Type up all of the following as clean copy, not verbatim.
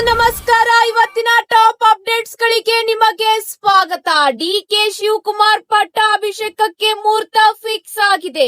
ನಮಸ್ಕಾರ. ಇವತ್ತಿನ top updates ಗಳಿಗೆ ನಿಮಗೆ ಸ್ವಾಗತ. ಡಿಕೆ ಶಿವಕುಮಾರ್ ಪಟ್ಟಾಭಿಷೇಕಕ್ಕೆ ಮುಹೂರ್ತ ಫಿಕ್ಸ್ ಆಗಿದೆ.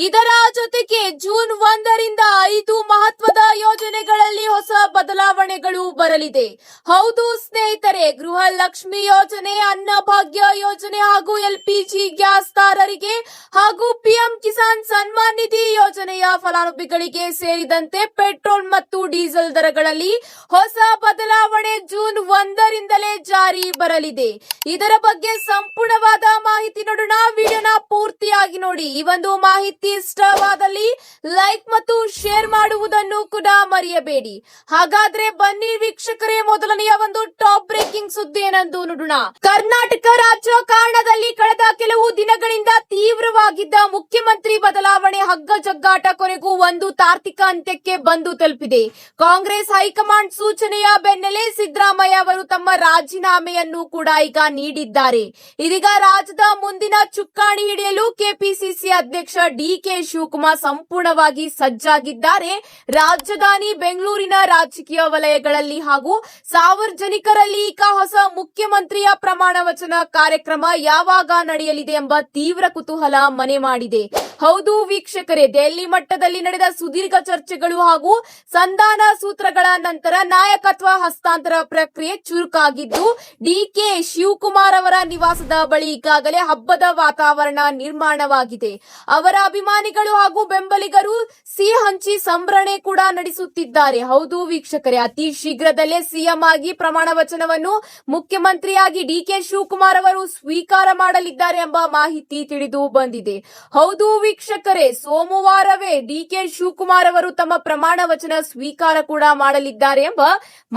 ಇದರ ಜೊತೆಗೆ ಜೂನ್ 1ರಿಂದ 5 ಮಹತ್ವದ ಯೋಜನೆಗಳಲ್ಲಿ ಹೊಸ ಬದಲಾವಣೆಗಳು ಬರಲಿದೆ. ಹೌದು ಸ್ನೇಹಿತರೆ, ಗೃಹ ಲಕ್ಷ್ಮಿ ಯೋಜನೆ, ಅನ್ನಭಾಗ್ಯ ಯೋಜನೆ ಹಾಗೂ ಎಲ್ಪಿಜಿ ಗ್ಯಾಸ್ ದಾರರಿಗೆ ಹಾಗೂ ಪಿಎಂ ಕಿಸಾನ್ ಸನ್ಮಾನ್ ನಿಧಿ ಯೋಜನೆಯ ಫಲಾನುಭವಿಗಳಿಗೆ ಸೇರಿದಂತೆ ಪೆಟ್ರೋಲ್ ಮತ್ತು ಡೀಸೆಲ್ ದರಗಳಲ್ಲಿ ಹೊಸ ಬದಲಾವಣೆ ಜೂನ್ 1ರಿಂದಲೇ ಜಾರಿ ಬರಲಿದೆ. ಇದರ ಬಗ್ಗೆ ಸಂಪೂರ್ಣವಾದ ಮಾಹಿತಿ ನೋಡೋಣ. ವಿಡಿಯೋನ ಪೂರ್ತಿಯಾಗಿ ನೋಡಿ. ಈ ಒಂದು ಮಾಹಿತಿ ಇಷ್ಟವಾದಲ್ಲಿ ಲೈಕ್ ಮತ್ತು ಶೇರ್ ಮಾಡುವುದನ್ನು ಕೂಡ ಮರೆಯಬೇಡಿ. ಹಾಗಾದ್ರೆ ಬನ್ನಿ ವೀಕ್ಷಕರೇ, ಮೊದಲನೆಯ ಒಂದು ಟಾಪ್ ಬ್ರೇಕಿಂಗ್ ಸುದ್ದಿ ಏನೆಂದು ನೋಡೋಣ. ಕರ್ನಾಟಕ ರಾಜಕಾರಣದಲ್ಲಿ ಕಳೆದ ಕೆಲವು ದಿನಗಳಿಂದ ತೀವ್ರವಾಗಿದ್ದ ಮುಖ್ಯಮಂತ್ರಿ ಬದಲಾವಣೆ ಹಗ್ಗ ಜಗ್ಗಾಟ ಕೊನೆಗೂ ಒಂದು ತಾರ್ಕಿಕ ಅಂತ್ಯಕ್ಕೆ ಬಂದು ತಲುಪಿದೆ. ಕಾಂಗ್ರೆಸ್ ಹೈಕಮಾಂಡ್ ಸೂಚನೆಯ ಬೆನ್ನಲ್ಲೇ ಸಿದ್ದರಾಮಯ್ಯ ಅವರು ತಮ್ಮ ರಾಜೀನಾಮೆಯನ್ನು ಕೂಡ ಈಗ ನೀಡಿದ್ದಾರೆ. ಇದೀಗ ರಾಜ್ಯದ ಮುಂದಿನ ಚುಕ್ಕಾಣಿ ಹಿಡಿಯಲು ಕೆಪಿಸಿಸಿ ಅಧ್ಯಕ್ಷ ಡಿಕೆ ಶಿವಕುಮಾರ್ ಸಂಪೂರ್ಣವಾಗಿ ಸಜ್ಜಾಗಿದ್ದಾರೆ. ರಾಜಧಾನಿ ಬೆಂಗಳೂರಿನ ರಾಜಕೀಯ ವಲಯಗಳಲ್ಲಿ ಹಾಗೂ ಸಾರ್ವಜನಿಕರಲ್ಲಿ ಈಗ ಹೊಸ ಮುಖ್ಯಮಂತ್ರಿಯ ಪ್ರಮಾಣ ವಚನ ಕಾರ್ಯಕ್ರಮ ಯಾವಾಗ ನಡೆಯಲಿದೆ ಎಂಬ ತೀವ್ರ ಕುತೂಹಲ ಮನೆ ಮಾಡಿದೆ. ಹೌದು ವೀಕ್ಷಕರೇ, ದೆಹಲಿ ಮಟ್ಟದಲ್ಲಿ ನಡೆದ ಸುದೀರ್ಘ ಚರ್ಚೆಗಳು ಹಾಗೂ ಸಂಧಾನ ಸೂತ್ರಗಳ ನಂತರ ನಾಯಕತ್ವ ಹಸ್ತಾಂತರ ಪ್ರಕ್ರಿಯೆ ಚುರುಕಾಗಿದ್ದು, ಡಿಕೆ ಶಿವಕುಮಾರ್ ಅವರ ನಿವಾಸದ ಬಳಿ ಈಗಾಗಲೇ ಹಬ್ಬದ ವಾತಾವರಣ ನಿರ್ಮಾಣವಾಗಿದೆ. ಅವರ ಅಭಿಮಾನಿಗಳು ಹಾಗೂ ಬೆಂಬಲಿಗರು ಸಿಹಿ ಹಂಚಿ ಸಂಭ್ರಮಣೆ ಕೂಡ ನಡೆಸುತ್ತಿದ್ದಾರೆ. ಹೌದು ವೀಕ್ಷಕರೇ, ಅತಿ ಶೀಘ್ರದಲ್ಲೇ ಸಿಎಂ ಆಗಿ ಪ್ರಮಾಣ ವಚನವನ್ನು ಮುಖ್ಯಮಂತ್ರಿಯಾಗಿ ಡಿಕೆ ಶಿವಕುಮಾರ್ ಅವರು ಸ್ವೀಕಾರ ಮಾಡಲಿದ್ದಾರೆ ಎಂಬ ಮಾಹಿತಿ ತಿಳಿದು ಬಂದಿದೆ. ಹೌದು ವೀಕ್ಷಕರೇ, ಸೋಮವಾರವೇ ಡಿಕೆ ಶಿವಕುಮಾರ್ ಅವರು ತಮ್ಮ ಪ್ರಮಾಣ ವಚನ ಸ್ವೀಕಾರ ಕೂಡ ಮಾಡಲಿದ್ದಾರೆ ಎಂಬ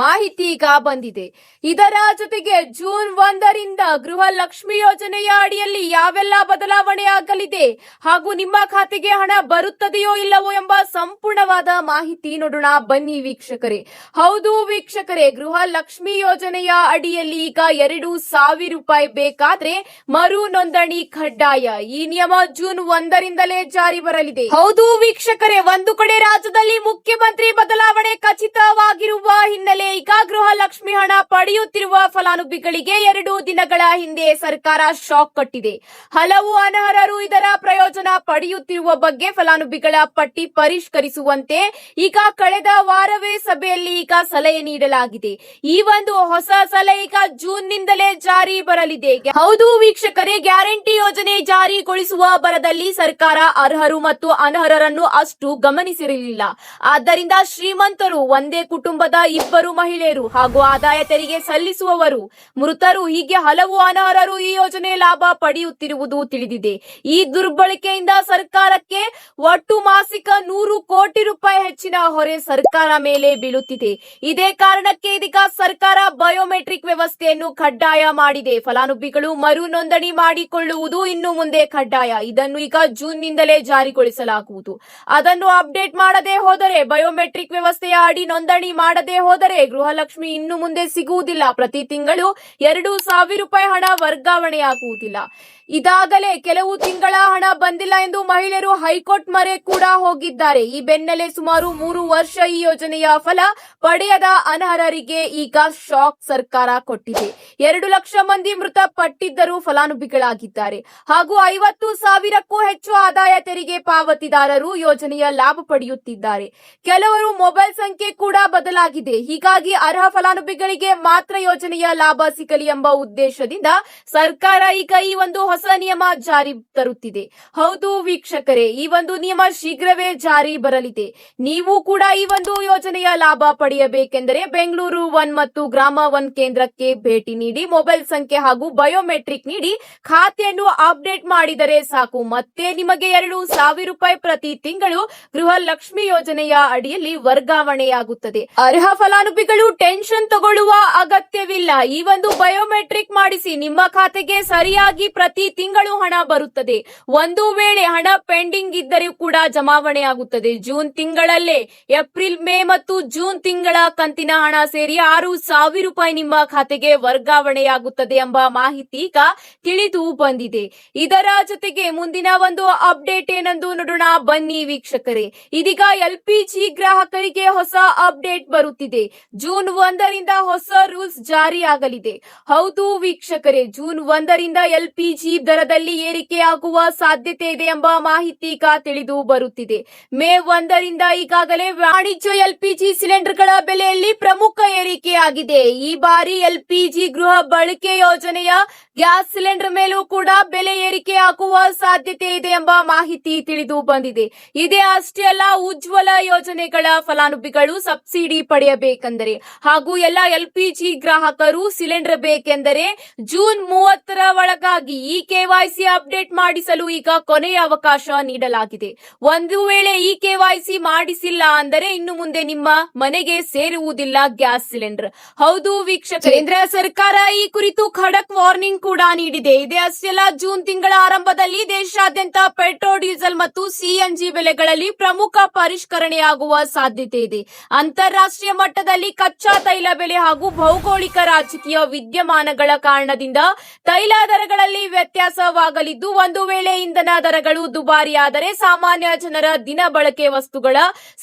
ಮಾಹಿತಿ ಈಗ ಬಂದಿದೆ. ಇದರ ಜೊತೆಗೆ ಜೂನ್ 1ರಿಂದ ಗೃಹ ಲಕ್ಷ್ಮಿ ಯೋಜನೆಯ ಅಡಿಯಲ್ಲಿ ಯಾವೆಲ್ಲ ಬದಲಾವಣೆ ಆಗಲಿದೆ ಹಾಗೂ ನಿಮ್ಮ ಖಾತೆಗೆ ಹಣ ಬರುತ್ತದೆಯೋ ಇಲ್ಲವೋ ಎಂಬ ಸಂಪೂರ್ಣವಾದ ಮಾಹಿತಿ ನೋಡೋಣ ಬನ್ನಿ ವೀಕ್ಷಕರೇ. ಹೌದು ವೀಕ್ಷಕರೇ, ಗೃಹ ಲಕ್ಷ್ಮಿ ಯೋಜನೆಯ ಅಡಿಯಲ್ಲಿ ಈಗ 2,000 ರೂಪಾಯಿ ಬೇಕಾದ್ರೆ ಮರು ನೋಂದಣಿ ಕಡ್ಡಾಯ. ಈ ನಿಯಮ ಜೂನ್ 1ರಿಂದಲೇ ಜಾರಿ ಬರಲಿದೆ. ಹೌದು ವೀಕ್ಷಕರೇ, ಒಂದು ಕಡೆ ರಾಜ್ಯದಲ್ಲಿ ಮುಖ್ಯಮಂತ್ರಿ ಬದಲಾವಣೆ ಖಚಿತವಾಗಿರುವ ಹಿನ್ನೆಲೆ ಈಗ ಗೃಹ ಲಕ್ಷ್ಮಿ ಹಣ ಪಡೆಯುತ್ತಿರುವ ಫಲಾನುಭವಿಗಳಿಗೆ 2 ದಿನಗಳ ಹಿಂದೆ ಸರ್ಕಾರ ಶಾಕ್ ಕೊಟ್ಟಿದೆ. ಹಲವು ಅನರ್ಹರು ಇದರ ಪ್ರಯೋಜನ ಪಡೆಯುತ್ತಿರುವ ಬಗ್ಗೆ ಫಲಾನುಭವಿಗಳ ಪಟ್ಟಿ ಪರಿಷ್ಕರಿಸುವಂತೆ ಈಗ ಕಳೆದ ವಾರವೇ ಸಭೆಯಲ್ಲಿ ಈಗ ಸಲಹೆ ನೀಡಲಾಗಿದೆ. ಈ ಒಂದು ಹೊಸ ಸಲಹೆ ಈಗ ಜೂನ್ನಿಂದಲೇ ಜಾರಿ ಬರಲಿದೆ. ಹೌದು ವೀಕ್ಷಕರೇ, ಗ್ಯಾರಂಟಿ ಯೋಜನೆ ಜಾರಿಗೊಳಿಸುವ ಬರದಲ್ಲಿ ಸರ್ಕಾರ ಅರ್ಹರು ಮತ್ತು ಅನರ್ಹರನ್ನು ಅಷ್ಟು ಗಮನಿಸಿರಲಿಲ್ಲ. ಆದ್ದರಿಂದ ಶ್ರೀಮಂತರು, ಒಂದೇ ಕುಟುಂಬದ 2 ಮಹಿಳೆಯರು ಹಾಗೂ ಆದಾಯ ತೆರಿಗೆ ಸಲ್ಲಿಸುವವರು, ಮೃತರು ಹೀಗೆ ಹಲವು ಅನರ್ಹರು ಈ ಯೋಜನೆ ಲಾಭ ಪಡೆಯುತ್ತಿರುವುದು ತಿಳಿದಿದೆ. ಈ ದುರ್ಬಳಕೆಯಿಂದ ಸರ್ಕಾರಕ್ಕೆ ಒಟ್ಟು ಮಾಸಿಕ 100 ಕೋಟಿ ರೂಪಾಯಿ ಹೆಚ್ಚಿನ ಹೊರೆ ಸರ್ಕಾರ ಮೇಲೆ ಬೀಳುತ್ತಿದೆ. ಇದೇ ಕಾರಣಕ್ಕೆ ಇದೀಗ ಸರ್ಕಾರ ಬಯೋಮೆಟ್ರಿಕ್ ವ್ಯವಸ್ಥೆಯನ್ನು ಕಡ್ಡಾಯ ಮಾಡಿದೆ. ಫಲಾನುಭವಿಗಳು ಮರು ನೋಂದಣಿ ಮಾಡಿಕೊಳ್ಳುವುದು ಇನ್ನು ಮುಂದೆ ಕಡ್ಡಾಯ. ಇದನ್ನು ಈಗ ಜೂನ್ನಿಂದಲೇ ಜಾರಿಗೊಳಿಸಲಾಗುವುದು. ಅದನ್ನು ಅಪ್ಡೇಟ್ ಮಾಡದೆ ಹೋದರೆ, ಬಯೋಮೆಟ್ರಿಕ್ ವ್ಯವಸ್ಥೆಯ ಅಡಿ ನೋಂದಣಿ ಮಾಡದೆ ಹೋದರೆ ಗೃಹಲಕ್ಷ್ಮಿ ಇನ್ನು ಮುಂದೆ ಸಿಗುವುದಿಲ್ಲ. ಪ್ರತಿ ತಿಂಗಳು 2,000 ರೂಪಾಯಿ ಹಣ ವರ್ಗಾವಣೆಯಾಗುವುದಿಲ್ಲ. ಇದಾಗಲೇ ಕೆಲವು ತಿಂಗಳ ಹಣ ಬಂದಿಲ್ಲ ಎಂದು ಮಹಿಳೆಯರು ಹೈಕೋರ್ಟ್ ಮೊರೆ ಕೂಡ ಹೋಗಿದ್ದಾರೆ. ಈ ಬೆನ್ನಲ್ಲೇ ಸುಮಾರು 3 ವರ್ಷ ಈ ಯೋಜನೆಯ ಫಲ ಪಡೆಯದ ಅನರ್ಹರಿಗೆ ಈಗ ಶಾಕ್ ಸರ್ಕಾರ ಕೊಟ್ಟಿದೆ. 2 ಲಕ್ಷ ಮಂದಿ ಮೃತಪಟ್ಟಿದ್ದರೂ ಫಲಾನುಭವಿಗಳಾಗಿದ್ದಾರೆ ಹಾಗೂ 50,000ಕ್ಕೂ ಹೆಚ್ಚು ಆದಾಯ ತೆರಿಗೆ ಪಾವತಿದಾರರು ಯೋಜನೆಯ ಲಾಭ ಪಡೆಯುತ್ತಿದ್ದಾರೆ. ಕೆಲವರು ಮೊಬೈಲ್ ಸಂಖ್ಯೆ ಕೂಡ ಬದಲಾಗಿದೆ. ಹೀಗಾಗಿ ಅರ್ಹ ಫಲಾನುಭವಿಗಳಿಗೆ ಮಾತ್ರ ಯೋಜನೆಯ ಲಾಭ ಸಿಗಲಿ ಎಂಬ ಉದ್ದೇಶದಿಂದ ಸರ್ಕಾರ ಈಗ ಈ ಒಂದು ಹೊಸ ನಿಯಮ ಜಾರಿ ತರುತ್ತಿದೆ. ಹೌದು ವೀಕ್ಷಕರೇ, ಈ ಒಂದು ನಿಯಮ ಶೀಘ್ರವೇ ಜಾರಿ ಬರಲಿದೆ. ನೀವು ಕೂಡ ಈ ಒಂದು ಯೋಜನೆಯ ಲಾಭ ಪಡೆಯಬೇಕೆಂದರೆ ಬೆಂಗಳೂರು 1 ಮತ್ತು ಗ್ರಾಮ 1 ಕೇಂದ್ರಕ್ಕೆ ಭೇಟಿ ನೀಡಿ ಮೊಬೈಲ್ ಸಂಖ್ಯೆ ಹಾಗೂ ಬಯೋಮೆಟ್ರಿಕ್ ನೀಡಿ ಖಾತೆಯನ್ನು ಅಪ್ಡೇಟ್ ಮಾಡಿದರೆ ಸಾಕು. ಮತ್ತೆ ನಿಮಗೆ 2,000 ರೂಪಾಯಿ ಪ್ರತಿ ತಿಂಗಳು ಗೃಹ ಲಕ್ಷ್ಮಿ ಯೋಜನೆಯ ಅಡಿಯಲ್ಲಿ ವರ್ಗಾವಣೆಯಾಗುತ್ತದೆ. ಅರ್ಹ ಫಲಾನುಭವಿಗಳು ಟೆನ್ಷನ್ ತಗೊಳ್ಳುವ ಅಗತ್ಯವಿಲ್ಲ. ಈ ಒಂದು ಬಯೋಮೆಟ್ರಿಕ್ ಮಾಡಿಸಿ ನಿಮ್ಮ ಖಾತೆಗೆ ಸರಿಯಾಗಿ ಪ್ರತಿ ತಿಂಗಳು ಹಣ ಬರುತ್ತದೆ. ಒಂದು ವೇಳೆ ಹಣ ಪೆಂಡಿಂಗ್ ಇದ್ದರೂ ಕೂಡ ಜಮಾವಣೆ ಆಗುತ್ತದೆ. ಜೂನ್ ತಿಂಗಳಲ್ಲೇ ಏಪ್ರಿಲ್, ಮೇ ಮತ್ತು ಜೂನ್ ತಿಂಗಳ ಕಂತಿನ ಹಣ ಸೇರಿ 6,000 ರೂಪಾಯಿ ನಿಮ್ಮ ಖಾತೆಗೆ ವರ್ಗಾವಣೆಯಾಗುತ್ತದೆ ಎಂಬ ಮಾಹಿತಿ ಈಗ ತಿಳಿದು ಬಂದಿದೆ. ಇದರ ಜೊತೆಗೆ ಮುಂದಿನ ಒಂದು ಅಪ್ಡೇಟ್ ಏನೆಂದು ನೋಡೋಣ ಬನ್ನಿ ವೀಕ್ಷಕರೇ. ಇದೀಗ ಎಲ್ಪಿಜಿ ಗ್ರಾಹಕರಿಗೆ ಹೊಸ ಅಪ್ಡೇಟ್ ಬರುತ್ತಿದೆ. ಜೂನ್ 1 ಒಂದರಿಂದ ಹೊಸ ರೂಲ್ಸ್ ಜಾರಿಯಾಗಲಿದೆ. ಹೌದು ವೀಕ್ಷಕರೇ, ಜೂನ್ 1ರಿಂದ ಎಲ್ಪಿಜಿ ದರದಲ್ಲಿ ಏರಿಕೆಯಾಗುವ ಸಾಧ್ಯತೆ ಇದೆ ಎಂಬ ಮಾಹಿತಿ ಈಗ ತಿಳಿದು ಬರುತ್ತಿದೆ. ಮೇ 1ರಿಂದ ಈಗಾಗಲೇ ವಾಣಿಜ್ಯ ಎಲ್ಪಿಜಿ ಸಿಲಿಂಡರ್ಗಳ ಬೆಲೆಯಲ್ಲಿ ಪ್ರಮುಖ ಏರಿಕೆಯಾಗಿದೆ. ಈ ಬಾರಿ ಎಲ್ಪಿಜಿ ಗೃಹ ಬಳಕೆ ಯೋಜನೆಯ ಗ್ಯಾಸ್ ಸಿಲಿಂಡರ್ ಮೇಲೂ ಕೂಡ ಬೆಲೆ ಏರಿಕೆಯಾಗುವ ಸಾಧ್ಯತೆ ಇದೆ ಎಂಬ ಮಾಹಿತಿ ತಿಳಿದು ಬಂದಿದೆ. ಇದೇ ಅಷ್ಟೇ ಅಲ್ಲ, ಉಜ್ವಲ ಯೋಜನೆಗಳ ಫಲಾನುಭವಿಗಳು ಸಬ್ಸಿಡಿ ಪಡೆಯಬೇಕೆಂದರೆ ಹಾಗೂ ಎಲ್ಲ ಎಲ್ಪಿಜಿ ಗ್ರಾಹಕರು ಸಿಲಿಂಡರ್ ಬೇಕೆಂದರೆ ಜೂನ್ 30ರ ಒಳಗಾಗಿ ಈ ಕೆವೈಸಿ ಅಪ್ಡೇಟ್ ಮಾಡಿಸಲು ಈಗ ಕೊನೆಯ ಅವಕಾಶ ನೀಡಲಾಗಿದೆ. ಒಂದು ವೇಳೆ ಈ ಕೆವೈಸಿ ಮಾಡಿಸಿಲ್ಲ ಅಂದರೆ ಇನ್ನು ಮುಂದೆ ನಿಮ್ಮ ಮನೆಗೆ ಸೇರುವುದಿಲ್ಲ ಗ್ಯಾಸ್ ಸಿಲಿಂಡರ್. ಹೌದು ವೀಕ್ಷಕ, ಕೇಂದ್ರ ಸರ್ಕಾರ ಈ ಕುರಿತು ಖಡಕ್ ವಾರ್ನಿಂಗ್ ಕೂಡ ನೀಡಿದೆ. ಇದೇ ಅಷ್ಟೇ ಅಲ್ಲ, ಜೂನ್ ತಿಂಗಳ ಆರಂಭದಲ್ಲಿ ದೇಶಾದ್ಯಂತ ಪೆಟ್ರೋಲ್, ಡೀಸೆಲ್ ಮತ್ತು ಸಿಎನ್ಜಿ ಬೆಲೆಗಳಲ್ಲಿ ಪ್ರಮುಖ ಪರಿಷ್ಕರಣೆಯಾಗುವ ಸಾಧ್ಯತೆ ಇದೆ. ಅಂತಾರಾಷ್ಟ್ರೀಯ ಮಟ್ಟದಲ್ಲಿ ಕಚ್ಚಾ ತೈಲ ಬೆಲೆ ಹಾಗೂ ಭೌಗೋಳಿಕ ರಾಜಕೀಯ ವಿದ್ಯಮಾನಗಳ ಕಾರಣದಿಂದ ತೈಲ ದರಗಳಲ್ಲಿ ವ್ಯತ್ಯಾಸವಾಗಲಿದ್ದು, ಒಂದು ವೇಳೆ ಇಂಧನ ದರಗಳು ದುಬಾರಿಯಾದರೆ ಸಾಮಾನ್ಯ ಜನರ ದಿನ ಬಳಕೆ ವಸ್ತುಗಳ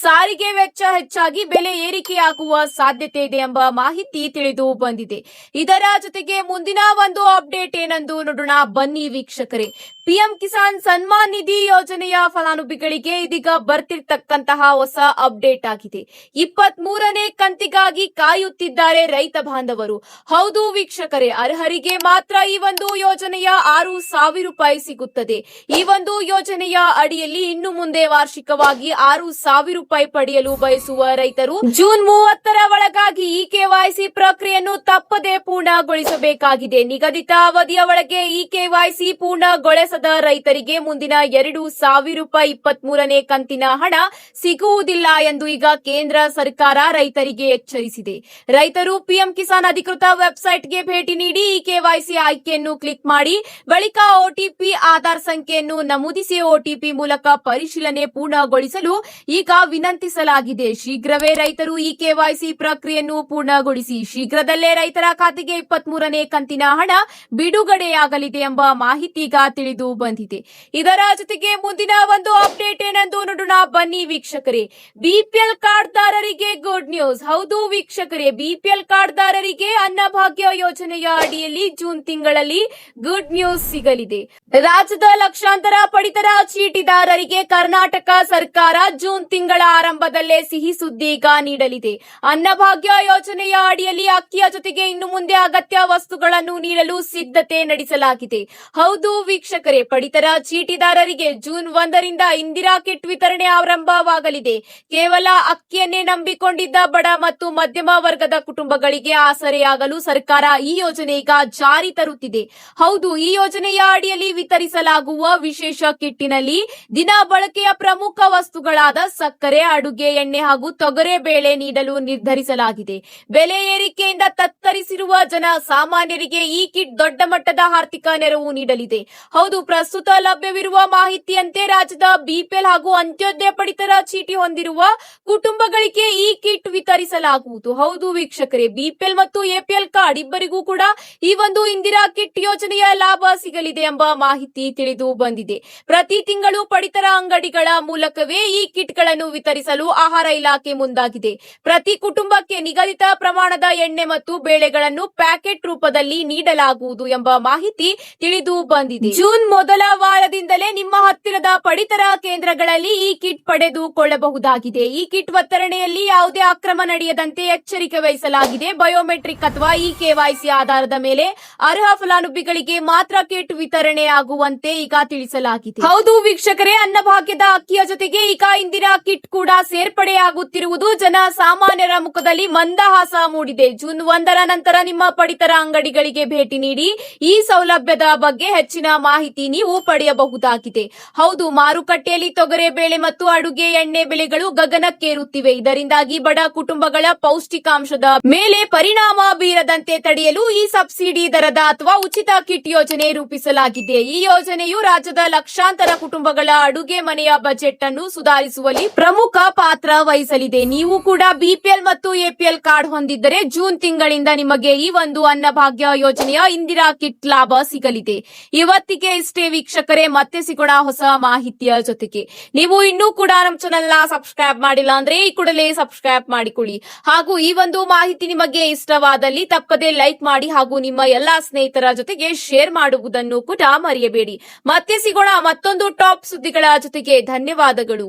ಸಾರಿಗೆ ವೆಚ್ಚ ಹೆಚ್ಚಾಗಿ ಬೆಲೆ ಏರಿಕೆಯಾಗುವ ಸಾಧ್ಯತೆ ಇದೆ ಎಂಬ ಮಾಹಿತಿ ತಿಳಿದು ಬಂದಿದೆ. ಇದರ ಜೊತೆಗೆ ಮುಂದಿನ ಒಂದು ಅಪ್ಡೇಟ್ ಏನೆಂದು ನೋಡೋಣ ಬನ್ನಿ ವೀಕ್ಷಕರೇ. ಪಿಎಂ ಕಿಸಾನ್ ಸನ್ಮಾನ್ ನಿಧಿ ಯೋಜನೆಯ ಫಲಾನುಭವಿಗಳಿಗೆ ಇದೀಗ ಬರ್ತಿರ್ತಕ್ಕಂತಹ ಹೊಸ ಅಪ್ಡೇಟ್ ಆಗಿದೆ. 23ನೇ ಕಂತಿಗಾಗಿ ಕಾಯುತ್ತಿದ್ದಾರೆ ರೈತ ಬಾಂಧವರು. ಹೌದು ವೀಕ್ಷಕರೇ, ಅರ್ಹರಿಗೆ ಮಾತ್ರ ಈ ಒಂದು ಯೋಜನೆಯ 6,000 ರೂಪಾಯಿ ಸಿಗುತ್ತದೆ. ಈ ಒಂದು ಯೋಜನೆಯ ಅಡಿಯಲ್ಲಿ ಇನ್ನು ಮುಂದೆ ವಾರ್ಷಿಕವಾಗಿ 6,000 ರೂಪಾಯಿ ಪಡೆಯಲು ಬಯಸುವ ರೈತರು ಜೂನ್ 30ರ ಒಳಗಾಗಿ ಈ ಕೆವೈಸಿ ಪ್ರಕ್ರಿಯೆಯನ್ನು ತಪ್ಪದೆ ಪೂರ್ಣಗೊಳಿಸಬೇಕಾಗಿದೆ. ನಿಗದಿತ ಅವಧಿಯ ಒಳಗೆ ಈ ಕೆವೈಸಿ ಪೂರ್ಣಗೊಳಿಸದ ರೈತರಿಗೆ ಮುಂದಿನ 2,000 ರೂಪಾಯಿ 23ನೇ ಕಂತಿನ ಹಣ ಸಿಗುವುದಿಲ್ಲ ಎಂದು ಈಗ ಕೇಂದ್ರ ಸರ್ಕಾರ ರೈತರಿಗೆ ಎಚ್ಚರಿಸಿದೆ. ರೈತರು ಪಿಎಂ ಕಿಸಾನ್ ಅಧಿಕೃತ ವೆಬ್ಸೈಟ್ಗೆ ಭೇಟಿ ನೀಡಿ ಈ ಕೆವೈಸಿ ಆಯ್ಕೆಯನ್ನು ಕ್ಲಿಕ್ ಮಾಡಿ ಬಳಿಕ ಒಟಿಪಿ, ಆಧಾರ್ ಸಂಖ್ಯೆಯನ್ನು ನಮೂದಿಸಿ ಒಟಿಪಿ ಮೂಲಕ ಪರಿಶೀಲನೆ ಪೂರ್ಣಗೊಳಿಸಲು ಈಗ ವಿನಂತಿಸಲಾಗಿದೆ. ಶೀಘ್ರವೇ ರೈತರು ಈ ಕೆವೈಸಿ ಪ್ರಕ್ರಿಯೆಯನ್ನು ಪೂರ್ಣಗೊಳಿಸಿ ಶೀಘ್ರದಲ್ಲೇ ರೈತರ ಖಾತೆಗೆ 23ನೇ ಕಂತಿನ ಹಣ ಬಿಡುಗಡೆಯಾಗಲಿದೆ ಎಂಬ ಮಾಹಿತಿ ಈಗ ತಿಳಿದು ಬಂದಿದೆ. ಇದರ ಜೊತೆಗೆ ಮುಂದಿನ ಒಂದು ಅಪ್ಡೇಟ್ ಏನೆಂದು ನೋಡೋಣ ಬನ್ನಿ ವೀಕ್ಷಕರೇ. ಬಿಪಿಎಲ್ ಕಾರ್ಡ್ದಾರರಿಗೆ ಗುಡ್ ನ್ಯೂಸ್. ಹೌದು ವೀಕ್ಷಕರೇ, ಬಿಪಿಎಲ್ ಕಾರ್ಡ್ದಾರರಿಗೆ ಅನ್ನಭಾಗ್ಯ ಯೋಜನೆಯ ಅಡಿಯಲ್ಲಿ ಜೂನ್ ತಿಂಗಳಲ್ಲಿ ಗುಡ್ ನ್ಯೂಸ್ ಸಿಗಲಿದೆ. ರಾಜ್ಯದ ಲಕ್ಷಾಂತರ ಪಡಿತರ ಚೀಟಿದಾರರಿಗೆ ಕರ್ನಾಟಕ ಸರ್ಕಾರ ಜೂನ್ ತಿಂಗಳ ಆರಂಭದಲ್ಲೇ ಸಿಹಿ ಸುದ್ದಿ ಈಗ ನೀಡಲಿದೆ. ಅನ್ನಭಾಗ್ಯ ಯೋಜನೆಯ ಅಡಿಯಲ್ಲಿ ಅಕ್ಕಿಯ ಜೊತೆಗೆ ಇನ್ನು ಮುಂದೆ ಅಗತ್ಯ ವಸ್ತುಗಳನ್ನು ನೀಡಲು ಸಿದ್ಧತೆ ನಡೆಸಲಾಗಿದೆ. ಹೌದು ವೀಕ್ಷಕರೇ, ಪಡಿತರ ಚೀಟಿದಾರರಿಗೆ ಜೂನ್ 1ರಿಂದ ಇಂದಿರಾ ಕಿಟ್ ವಿತರಣೆ ಆರಂಭವಾಗಲಿದೆ. ಕೇವಲ ಅಕ್ಕಿಯನ್ನೇ ನಂಬಿಕೊಂಡಿದ್ದ ಬಡ ಮತ್ತು ಮಧ್ಯಮ ವರ್ಗದ ಕುಟುಂಬಗಳಿಗೆ ಆಸರೆಯಾಗಲು ಸರ್ಕಾರ ಈ ಯೋಜನೆ ಈಗ ಜಾರಿ ತರುತ್ತಿದೆ. ಹೌದು, ಈ ಯೋಜನೆಯ ಅಡಿಯಲ್ಲಿ ವಿತರಿಸಲಾಗುವ ವಿಶೇಷ ಕಿಟ್ಟಿನಲ್ಲಿ ದಿನ ಬಳಕೆಯ ಪ್ರಮುಖ ವಸ್ತುಗಳಾದ ಸಕ್ಕರೆ, ಅಡುಗೆ ಎಣ್ಣೆ ಹಾಗೂ ತೊಗರೆ ಬೇಳೆ ನೀಡಲು ನಿರ್ಧರಿಸಲಾಗಿದೆ. ಬೆಲೆ ಏರಿಕೆಯಿಂದ ತತ್ತರಿಸಿರುವ ಜನ ಸಾಮಾನ್ಯರಿಗೆ ಈ ಕಿಟ್ ದೊಡ್ಡ ಮಟ್ಟದ ಆರ್ಥಿಕ ನೆರವು ನೀಡಲಿದೆ. ಹೌದು, ಪ್ರಸ್ತುತ ಲಭ್ಯವಿರುವ ಮಾಹಿತಿಯಂತೆ ರಾಜ್ಯದ ಬಿಪಿಎಲ್ ಹಾಗೂ ಅಂತ್ಯೋದಯ ಪಡಿತರ ಚೀಟಿ ಹೊಂದಿರುವ ಕುಟುಂಬಗಳಿಗೆ ಈ ಕಿಟ್ ವಿತರಿಸಲಾಗುವುದು. ಹೌದು ವೀಕ್ಷಕರೇ, ಬಿಪಿಎಲ್ ಮತ್ತು ಎಪಿಎಲ್ ಕಾರ್ಡ್ ಇಬ್ಬರಿಗೂ ಕೂಡ ಈ ಒಂದು ಇಂದಿರಾ ಕಿಟ್ ಯೋಜನೆಯ ಲಾಭ ಸಿಗಲಿದೆ ಎಂಬ ಮಾಹಿತಿ ತಿಳಿದು ಬಂದಿದೆ. ಪ್ರತಿ ತಿಂಗಳು ಪಡಿತರ ಅಂಗಡಿಗಳ ಮೂಲಕವೇ ಈ ಕಿಟ್ಗಳನ್ನು ವಿತರಿಸಲು ಆಹಾರ ಇಲಾಖೆ ಮುಂದಾಗಿದೆ. ಪ್ರತಿ ಕುಟುಂಬಕ್ಕೆ ನಿಗದಿತ ಪ್ರಮಾಣದ ಎಣ್ಣೆ ಮತ್ತು ಬೇಳೆಗಳನ್ನು ಪ್ಯಾಕೆಟ್ ರೂಪದಲ್ಲಿ ನೀಡಲಾಗುವುದು ಎಂಬ ಮಾಹಿತಿ ತಿಳಿದು ಬಂದಿದೆ. ಜೂನ್ ಮೊದಲ ವಾರದಿಂದಲೇ ನಿಮ್ಮ ಹತ್ತಿರದ ಪಡಿತರ ಕೇಂದ್ರಗಳಲ್ಲಿ ಈ ಕಿಟ್ ಪಡೆದುಕೊಳ್ಳಬಹುದಾಗಿದೆ. ಈ ಕಿಟ್ ವಿತರಣೆಯಲ್ಲಿ ಯಾವುದೇ ಅಕ್ರಮ ನಡೆಯದಂತೆ ಎಚ್ಚರಿಕೆ ವಹಿಸಲಾಗಿದೆ. ಬಯೋಮೆಟ್ರಿಕ್ ಅಥವಾ ಈ ಕೆವೈಸಿ ಆಧಾರದ ಮೇಲೆ ಅರ್ಹ ಫಲಾನುಭವಿಗಳಿಗೆ ಮಾತ್ರ ಕಿಟ್ ವಿತರಣೆಯಾಗುವಂತೆ ಈಗ ತಿಳಿಸಲಾಗಿದೆ. ಹೌದು ವೀಕ್ಷಕರೇ, ಅನ್ನಭಾಗ್ಯದ ಅಕ್ಕಿಯ ಜೊತೆಗೆ ಈಗ ಇಂದಿರಾ ಕಿಟ್ ಕೂಡ ಸೇರ್ಪಡೆಯಾಗುತ್ತಿರುವುದು ಜನ ಸಾಮಾನ್ಯರ ಮುಖದಲ್ಲಿ ಮಂದಹಾಸ ಮೂಡಿದೆ. ಜೂನ್ 1ರ ನಂತರ ನಿಮ್ಮ ಪಡಿತರ ಅಂಗಡಿಗಳಿಗೆ ಭೇಟಿ ನೀಡಿ ಈ ಸೌಲಭ್ಯದ ಬಗ್ಗೆ ಹೆಚ್ಚಿನ ಮಾಹಿತಿ ನೀವು ಪಡೆಯಬಹುದಾಗಿದೆ. ಹೌದು, ಮಾರುಕಟ್ಟೆಯಲ್ಲಿ ತೊಗರೆ ಬೇಳೆ ಮತ್ತು ಅಡುಗೆ ಎಣ್ಣೆ ಬೆಲೆಗಳು ಗಗನಕ್ಕೇರುತ್ತಿವೆ. ಇದರಿಂದಾಗಿ ಬಡ ಕುಟುಂಬಗಳ ಪೌಷ್ಟಿಕಾಂಶದ ಮೇಲೆ ಪರಿಣಾಮ ಬೀರದಂತೆ ತಡೆಯಲು ಈ ಸಬ್ಸಿಡಿ ದರದ ಅಥವಾ ಉಚಿತ ಕಿಟ್ ಯೋಜನೆ ರೂಪಿಸಲಾಗಿದೆ. ಈ ಯೋಜನೆಯು ರಾಜ್ಯದ ಲಕ್ಷಾಂತರ ಕುಟುಂಬಗಳ ಅಡುಗೆ ಮನೆಯ ಬಜೆಟ್ ಅನ್ನು ಸುಧಾರಿಸುವಲ್ಲಿ ಪ್ರಮುಖ ಪಾತ್ರ ವಹಿಸಲಿದೆ. ನೀವು ಕೂಡ ಬಿಪಿಎಲ್ ಮತ್ತು ಎಪಿಎಲ್ ಕಾರ್ಡ್ ಹೊಂದಿದ್ದರೆ ಆಗಿದ್ದರೆ ಜೂನ್ ತಿಂಗಳಿಂದ ನಿಮಗೆ ಈ ಒಂದು ಅನ್ನಭಾಗ್ಯ ಯೋಜನೆಯ ಇಂದಿರಾ ಕಿಟ್ ಲಾಭ ಸಿಗಲಿದೆ. ಇವತ್ತಿಗೆ ಇಷ್ಟೇ ವೀಕ್ಷಕರೇ, ಮತ್ತೆ ಸಿಗೋಣ ಹೊಸ ಮಾಹಿತಿಯ ಜೊತೆಗೆ. ನೀವು ಇನ್ನೂ ಕೂಡ ನಮ್ಮ ಚಾನೆಲ್ ನ ಸಬ್ಸ್ಕ್ರೈಬ್ ಮಾಡಿಲ್ಲ ಅಂದ್ರೆ ಈ ಕೂಡಲೇ ಸಬ್ಸ್ಕ್ರೈಬ್ ಮಾಡಿಕೊಳ್ಳಿ. ಹಾಗೂ ಈ ಒಂದು ಮಾಹಿತಿ ನಿಮಗೆ ಇಷ್ಟವಾದಲ್ಲಿ ತಪ್ಪದೇ ಲೈಕ್ ಮಾಡಿ ಹಾಗೂ ನಿಮ್ಮ ಎಲ್ಲಾ ಸ್ನೇಹಿತರ ಜೊತೆಗೆ ಶೇರ್ ಮಾಡುವುದನ್ನು ಕೂಡ ಮರೆಯಬೇಡಿ. ಮತ್ತೆ ಸಿಗೋಣ ಮತ್ತೊಂದು ಟಾಪ್ ಸುದ್ದಿಗಳ ಜೊತೆಗೆ. ಧನ್ಯವಾದಗಳು.